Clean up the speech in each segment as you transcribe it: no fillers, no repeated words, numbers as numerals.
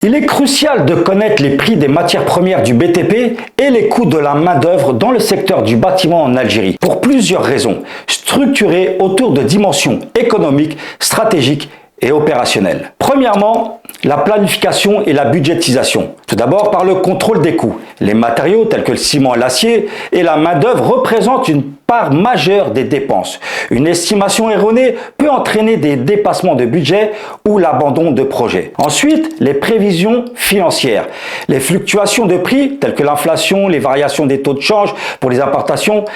Il est crucial de connaître les prix des matières premières du BTP et les coûts de la main-d'œuvre dans le secteur du bâtiment en Algérie, pour plusieurs raisons, structurées autour de dimensions économiques, stratégiques et opérationnelles. Premièrement, la planification et la budgétisation. Tout d'abord par le contrôle des coûts. Les matériaux tels que le ciment et l'acier et la main-d'œuvre représentent une part majeure des dépenses. Une estimation erronée peut entraîner des dépassements de budget ou l'abandon de projets. Ensuite, les prévisions financières. Les fluctuations de prix telles que l'inflation, les variations des taux de change pour les importations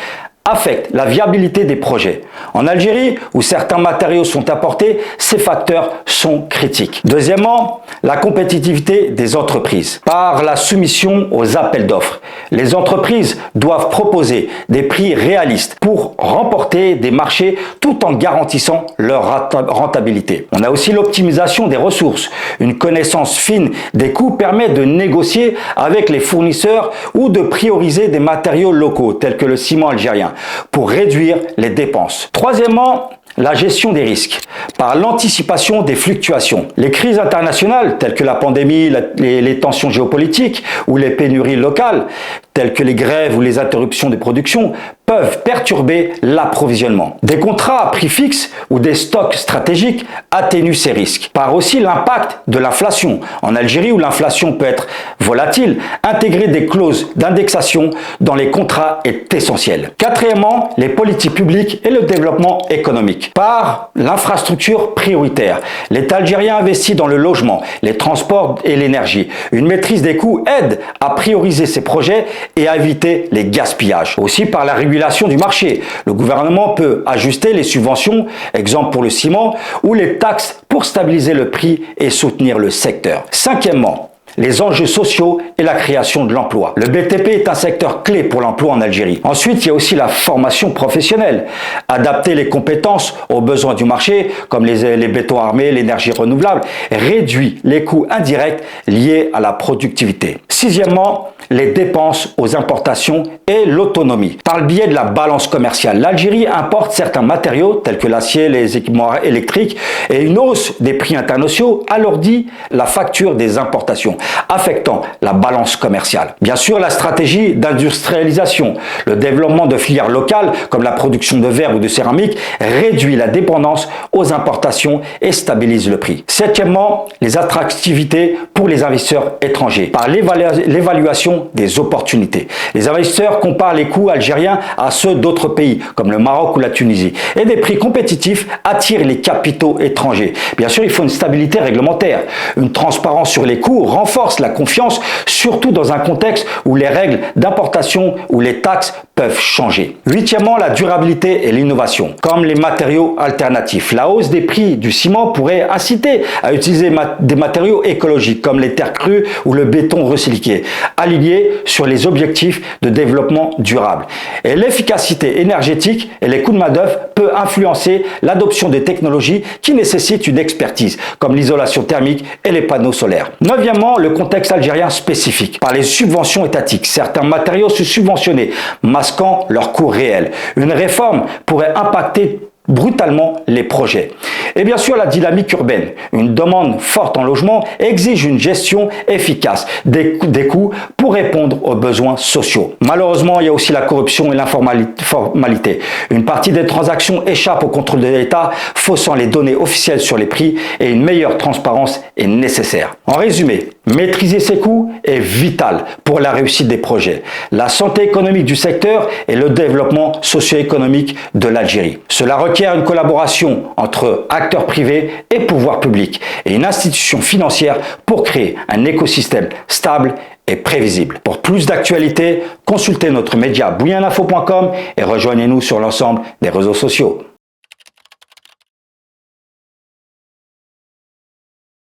affectent la viabilité des projets. En Algérie, où certains matériaux sont importés, ces facteurs sont critiques. Deuxièmement, la compétitivité des entreprises. Par la soumission aux appels d'offres, les entreprises doivent proposer des prix réalistes pour remporter des marchés tout en garantissant leur rentabilité. On a aussi l'optimisation des ressources. Une connaissance fine des coûts permet de négocier avec les fournisseurs ou de prioriser des matériaux locaux tels que le ciment algérien pour réduire les dépenses. Troisièmement, la gestion des risques, par l'anticipation des fluctuations. Les crises internationales, telles que la pandémie, les tensions géopolitiques ou les pénuries locales, telles que les grèves ou les interruptions de production, peuvent perturber l'approvisionnement. Des contrats à prix fixe ou des stocks stratégiques atténuent ces risques. Par aussi l'impact de l'inflation. En Algérie, où l'inflation peut être volatile, intégrer des clauses d'indexation dans les contrats est essentiel. Quatrièmement, les politiques publiques et le développement économique. Par l'infrastructure prioritaire, l'État algérien investit dans le logement, les transports et l'énergie. Une maîtrise des coûts aide à prioriser ces projets et à éviter les gaspillages. Aussi par la régulation du marché. Le gouvernement peut ajuster les subventions, exemple pour le ciment, ou les taxes pour stabiliser le prix et soutenir le secteur. Cinquièmement, les enjeux sociaux et la création de l'emploi. Le BTP est un secteur clé pour l'emploi en Algérie. Ensuite, il y a aussi la formation professionnelle. Adapter les compétences aux besoins du marché, comme les bétons armés, l'énergie renouvelable, réduit les coûts indirects liés à la productivité. Sixièmement, les dépenses aux importations et l'autonomie. Par le biais de la balance commerciale, l'Algérie importe certains matériaux tels que l'acier, les équipements électriques, et une hausse des prix internationaux alourdit la facture des importations, affectant la balance commerciale. Bien sûr, la stratégie d'industrialisation, le développement de filières locales comme la production de verre ou de céramique réduit la dépendance aux importations et stabilise le prix. Septièmement, les attractivités pour les investisseurs étrangers par l'évaluation des opportunités. Les investisseurs comparent les coûts algériens à ceux d'autres pays comme le Maroc ou la Tunisie et des prix compétitifs attirent les capitaux étrangers. Bien sûr, il faut une stabilité réglementaire. Une transparence sur les coûts renforce la confiance, surtout dans un contexte où les règles d'importation ou les taxes peuvent changer. Huitièmement, la durabilité et l'innovation, comme les matériaux alternatifs. La hausse des prix du ciment pourrait inciter à utiliser des matériaux écologiques comme les terres crues ou le béton recyclé, alignés sur les objectifs de développement durable. Et l'efficacité énergétique et les coûts de main-d'œuvre peuvent influencer l'adoption des technologies qui nécessitent une expertise, comme l'isolation thermique et les panneaux solaires. Neuvièmement, le contexte algérien spécifique. Par les subventions étatiques, certains matériaux sont subventionnés, masquant leurs coûts réels. Une réforme pourrait impacter brutalement les projets. Et bien sûr, la dynamique urbaine. Une demande forte en logement exige une gestion efficace des coûts pour répondre aux besoins sociaux. Malheureusement, il y a aussi la corruption et l'informalité. Une partie des transactions échappe au contrôle de l'État, faussant les données officielles sur les prix et une meilleure transparence est nécessaire. En résumé, maîtriser ses coûts est vital pour la réussite des projets, la santé économique du secteur et le développement socio-économique de l'Algérie. Cela requiert une collaboration entre acteurs privés et pouvoirs publics et une institution financière pour créer un écosystème stable et prévisible. Pour plus d'actualités, consultez notre média bouillinfo.com et rejoignez-nous sur l'ensemble des réseaux sociaux.